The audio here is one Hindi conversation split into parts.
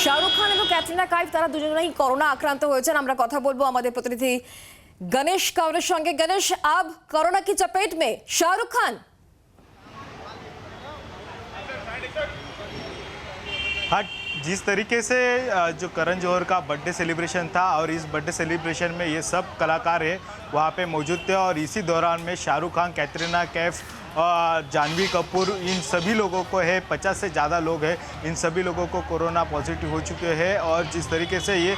শাহরুখ খান এবং ক্যাটরিনা কাইফ তারা দুজনেই করোনা আক্রান্ত হয়েছেন। আমরা কথা বলবো আমাদের প্রতিনিধি गणेश कावरेर संगे। गणेश, अब कोरोना की चपेट में शाहरुख खान। हाँ, जिस तरीके से जो करण जौहर का बर्थडे सेलिब्रेशन था और इस बर्थडे सेलिब्रेशन में ये सब कलाकार है वहाँ पे मौजूद थे और इसी दौरान में शाहरुख खान, कैटरीना कैफ, जानवी कपूर, इन सभी लोगों को है 50 से ज़्यादा लोग हैं, इन सभी लोगों को कोरोना पॉजिटिव हो चुके हैं। और जिस तरीके से ये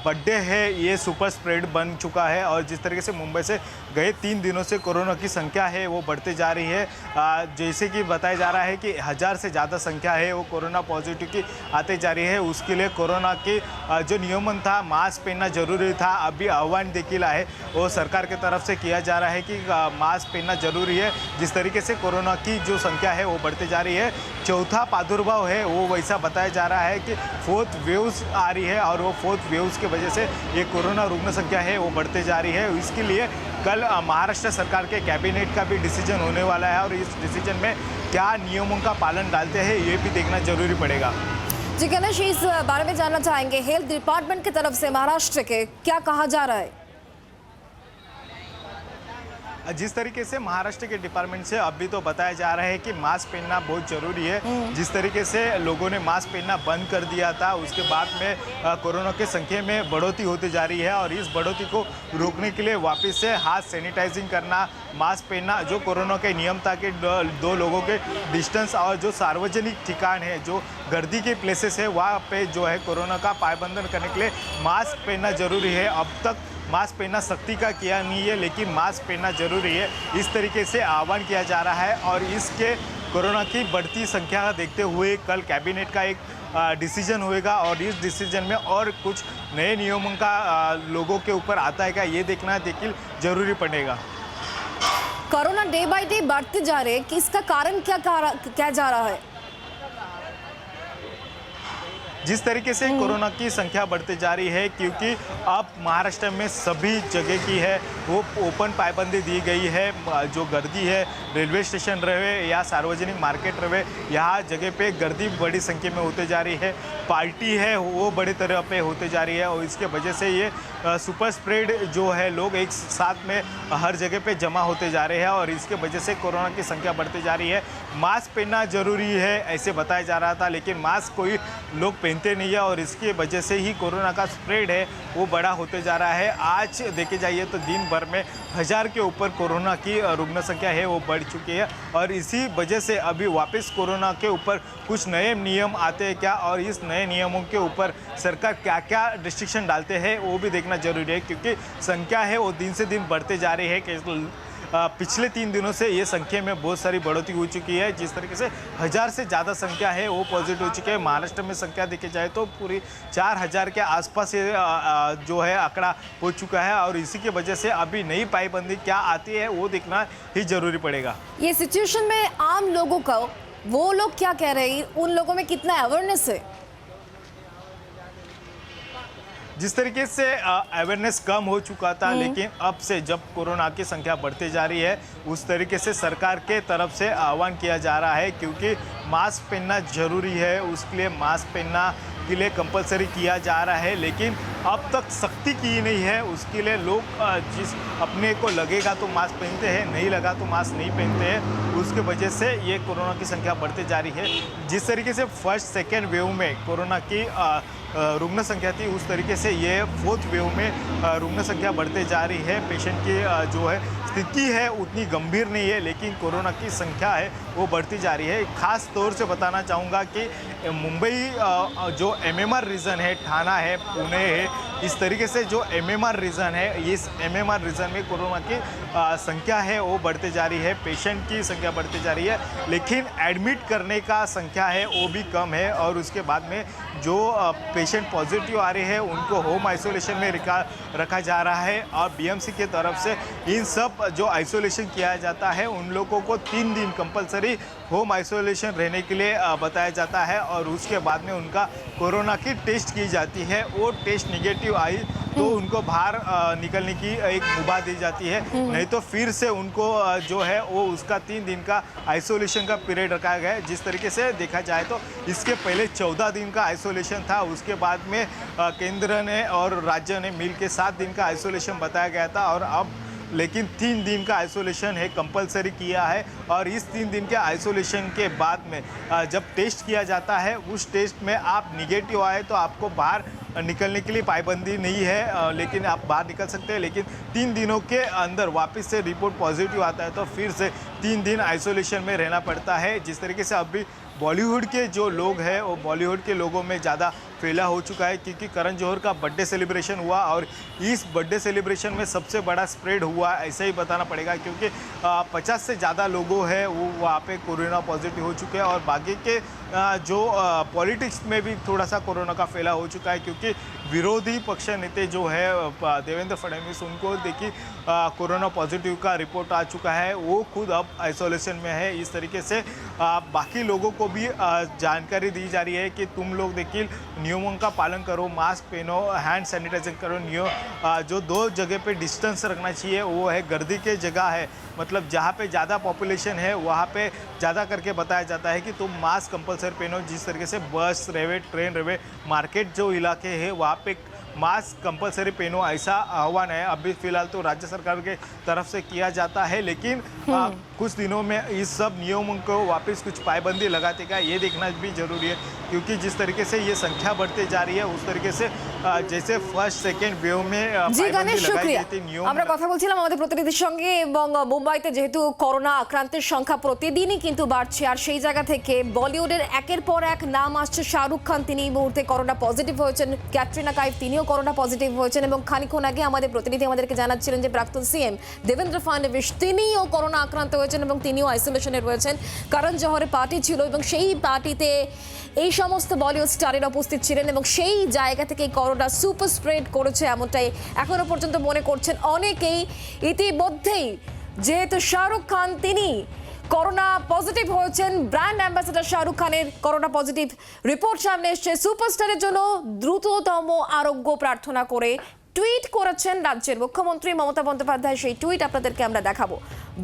बर्थडे है ये सुपर स्प्रेड बन चुका है और जिस तरीके से मुंबई से गए 3 दिनों से कोरोना की संख्या है वो बढ़ते जा रही है। जैसे कि बताया जा रहा है कि 1000 से ज़्यादा संख्या है वो कोरोना पॉजिटिव की आते जा रही है। उसके लिए कोरोना की जो नियमन था, मास्क पहनना जरूरी था, अभी आह्वान देखिल है वो सरकार की तरफ से किया जा रहा है कि मास्क पहनना जरूरी है। जिस तरीके से कोरोना की जो संख्या है वो बढ़ते जा रही है, चौथा प्रादुर्भाव है वो वैसा बताया जा रहा है कि 4th वेव्स आ रही है और वो 4th वेव्स की वजह से ये कोरोना रुग्ण संख्या है वो बढ़ते जा रही है। इसके लिए कल महाराष्ट्र सरकार के कैबिनेट का भी डिसीजन होने वाला है और इस डिसीजन में क्या नियमों का पालन डालते हैं ये भी देखना जरूरी पड़ेगा। जी गणेश, इस बारे में जानना चाहेंगे हेल्थ डिपार्टमेंट की तरफ से महाराष्ट्र के क्या कहा जा रहा है? जिस तरीके से महाराष्ट्र के डिपार्टमेंट से अभी तो बताया जा रहा है कि मास्क पहनना बहुत जरूरी है। जिस तरीके से लोगों ने मास्क पहनना बंद कर दिया था उसके बाद में कोरोना के संख्या में बढ़ोतरी होती जा रही है और इस बढ़ोतरी को रोकने के लिए वापस से हाथ सैनिटाइजिंग करना, मास्क पहनना, जो कोरोना के नियम था कि 2 लोगों के डिस्टेंस और जो सार्वजनिक ठिकान है, जो गर्दी के प्लेसेस है वहाँ पे जो है कोरोना का पायबंधन करने के लिए मास्क पहनना जरूरी है। अब तक मास्क पहनना सख्ती का किया नहीं है लेकिन मास्क पहनना जरूरी है, इस तरीके से आह्वान किया जा रहा है। और इसके कोरोना की बढ़ती संख्या देखते हुए कल कैबिनेट का एक डिसीजन होएगा और इस डिसीजन में और कुछ नए नियमों का लोगों के ऊपर आता है क्या ये देखना देखिए जरूरी पड़ेगा। कोरोना डे बाय डे बढ़ते जा रहे, इसका कारण क्या जा रहा है? जिस तरीके से कोरोना की संख्या बढ़ती जा रही है क्योंकि अब महाराष्ट्र में सभी जगह की है वो ओपन पाबंदी दी गई है। जो गर्दी है, रेलवे स्टेशन रहे या सार्वजनिक मार्केट रहे, यहाँ जगह पे गर्दी बड़ी संख्या में होते जा रही है। पार्टी है वो बड़ी तरह पे होते जा रही है और इसके वजह से ये सुपर स्प्रेड जो है लोग एक साथ में हर जगह पे जमा होते जा रहे हैं और इसके वजह से कोरोना की संख्या बढ़ती जा रही है। मास्क पहनना जरूरी है ऐसे बताया जा रहा था लेकिन मास्क कोई लोग पहनते नहीं है और इसकी वजह से ही कोरोना का स्प्रेड है वो बड़ा होते जा रहा है। आज देखे जाइए तो दिन भर में 1000 के ऊपर कोरोना की रुग्ण संख्या है वो बढ़ चुकी है और इसी वजह से अभी वापस कोरोना के ऊपर कुछ नए नियम आते हैं क्या और इस नए नियमों के ऊपर सरकार क्या क्या रिस्ट्रिक्शन डालते हैं वो भी देखना जरूरी है क्योंकि संख्या है वो दिन से दिन बढ़ते जा रही है। पिछले 3 दिनों से ये संख्या में बहुत सारी बढ़ोतरी हो चुकी है। जिस तरीके से 1000 से ज़्यादा संख्या है वो पॉजिटिव हो चुके हैं। महाराष्ट्र में संख्या देखी जाए तो पूरी 4000 के आसपास ये जो है आंकड़ा हो चुका है और इसी की वजह से अभी नई पाबंदी क्या आती है वो देखना ही जरूरी पड़ेगा। ये सिचुएशन में आम लोगों का वो लोग क्या कह रहे हैं, उन लोगों में कितना अवेयरनेस है? जिस तरीके से अवेयरनेस कम हो चुका था लेकिन अब से जब कोरोना की संख्या बढ़ती जा रही है उस तरीके से सरकार के तरफ से आह्वान किया जा रहा है क्योंकि मास्क पहनना जरूरी है। उसके लिए मास्क पहनना के लिए कंपलसरी किया जा रहा है लेकिन अब तक सख्ती की नहीं है। उसके लिए लोग जिस अपने को लगेगा तो मास्क पहनते हैं, नहीं लगा तो मास्क नहीं पहनते हैं। उसके वजह से ये कोरोना की संख्या बढ़ती जा रही है। जिस तरीके से 1st 2nd वेव में कोरोना की रुग्ण संख्या थी उस तरीके से ये 4th वेव में रुग्ण संख्या बढ़ते जा रही है। पेशेंट की जो है स्थिति है उतनी गंभीर नहीं है लेकिन कोरोना की संख्या है वो बढ़ती जा रही है। खास तौर से बताना चाहूँगा कि मुंबई जो MMR रीजन है, ठाणा है, पुणे है, इस तरीके से जो MMR रीजन है इस MMR रीजन में कोरोना की संख्या है वो बढ़ते जा रही है, पेशेंट की संख्या बढ़ती जा रही है लेकिन एडमिट करने का संख्या है वो भी कम है और उसके बाद में जो पेशेंट पॉजिटिव आ रहे हैं उनको होम आइसोलेशन में रखा जा रहा है और BMC की तरफ से इन सब जो आइसोलेशन किया जाता है उन लोगों को 3 दिन कंपलसरी होम आइसोलेशन रहने के लिए बताया जाता है और उसके बाद में उनका कोरोना की टेस्ट की जाती है। वो टेस्ट निगेटिव आई तो उनको बाहर निकलने की एक मुभा दी जाती है, नहीं तो फिर से उनको जो है वो उसका 3 दिन का आइसोलेशन का पीरियड रखा गया है। जिस तरीके से देखा जाए तो इसके पहले 14 दिन का आइसोलेशन था, उसके बाद में केंद्र ने और राज्य ने मिल के 7 दिन का आइसोलेशन बताया गया था, और अब लेकिन 3 दिन का आइसोलेशन है कंपलसरी किया है। और इस 3 दिन के आइसोलेशन के बाद में जब टेस्ट किया जाता है, उस टेस्ट में आप निगेटिव आए तो आपको बाहर निकलने के लिए पाबंदी नहीं है, लेकिन आप बाहर निकल सकते हैं। लेकिन 3 दिनों के अंदर वापस से रिपोर्ट पॉजिटिव आता है तो फिर से 3 दिन आइसोलेशन में रहना पड़ता है। जिस तरीके से अभी बॉलीवुड के जो लोग हैं वो बॉलीवुड के लोगों में ज़्यादा फैला हो चुका है, क्योंकि करण जौहर का बर्थडे सेलिब्रेशन हुआ और इस बर्थडे सेलिब्रेशन में सबसे बड़ा स्प्रेड हुआ, ऐसा ही बताना पड़ेगा, क्योंकि 50 से ज़्यादा लोगों हैं वो वहाँ पे कोरोना पॉजिटिव हो चुके हैं। और बाकी के जो पॉलिटिक्स में भी थोड़ा सा कोरोना का फैला हो चुका है, क्योंकि विरोधी पक्ष नेता जो है देवेंद्र फडणवीस, उनको देखिए कोरोना पॉजिटिव का रिपोर्ट आ चुका है, वो खुद अब आइसोलेशन में है। इस तरीके से बाकी लोगों को भी जानकारी दी जा रही है कि तुम लोग देखिए नियमों का पालन करो, मास्क पहनो, हैंड सैनिटाइजर करो। जो 2 जगह पे डिस्टेंस रखना चाहिए वो है गर्दी के जगह है, मतलब जहाँ पे ज़्यादा पॉपुलेशन है वहाँ पे ज़्यादा करके बताया जाता है कि तुम मास्क कंपलसरी पहनो। जिस तरीके से बस रेवे, ट्रेन रेवे, मार्केट जो इलाके हैं वहाँ पे मास्क कंपलसरी पहनो, ऐसा आह्वान है। अभी फिलहाल तो राज्य सरकार के तरफ से किया जाता है, लेकिन कुछ दिनों में इस सब नियमों को वापस कुछ पाबंदी लगाते क्या, ये देखना भी जरूरी है, क्योंकि जिस तरीके से ये संख्या बढ़ते जा रही है उस तरीके से जैसे फर्स्ट सेकेंड वेव में জি গণেশ, শুক্রিয়া। আমরা কথা বলছিলাম আমাদের প্রতিনিধির সঙ্গে, এবং মুম্বাইতে যেহেতু করোনা আক্রান্তের সংখ্যা প্রতিদিনই কিন্তু বাড়ছে, আর সেই জায়গা থেকে বলিউডের একের পর এক নাম আসছে। শাহরুখ খান, তিনি এই মুহূর্তে করোনা পজিটিভ হয়েছেন, ক্যাটরিনা কাইফ তিনিও করোনা পজিটিভ হয়েছেন, এবং খানিকক্ষণ আগে আমাদের প্রতিনিধি আমাদেরকে জানাচ্ছিলেন যে প্রাক্তন সিএম দেবেন্দ্র ফাডনবিস তিনিও করোনা আক্রান্ত হয়েছেন এবং তিনিও আইসোলেশনে রয়েছেন। কারণ জহরের পার্টি ছিল এবং সেই পার্টিতে এই সমস্ত বলিউড স্টারেরা উপস্থিত ছিলেন, এবং সেই জায়গা থেকে করোনা সুপার স্প্রেড করেছে এমনটাই এখনো পর্যন্ত মনে করছেন অনেকেই। ইতিমধ্যেই যেহেতু শাহরুখ খান তিনি করোনা পজিটিভ হয়েছেন, ব্র্যান্ড অ্যাম্বাসেডর শাহরুখ খানের করোনা পজিটিভ রিপোর্ট সামনে এসছে। সুপারস্টারের জন্য দ্রুততম আরোগ্য প্রার্থনা করে টুইট করেছেন রাজ্যের মুখ্যমন্ত্রী মমতা বন্দ্যোপাধ্যায়। সেই টুইট আপনাদেরকে আমরা দেখাবো।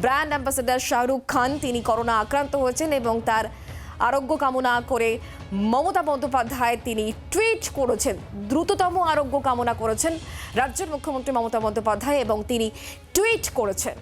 ব্র্যান্ড অ্যাম্বাসেডর শাহরুখ খান তিনি করোনা আক্রান্ত হয়েছেন এবং তার আরোগ্য কামনা করে মমতা বন্দ্যোপাধ্যায় তিনি টুইট করেছেন, দ্রুততম আরোগ্য কামনা করেছেন রাজ্যের মুখ্যমন্ত্রী মমতা বন্দ্যোপাধ্যায়, এবং তিনি টুইট করেছেন।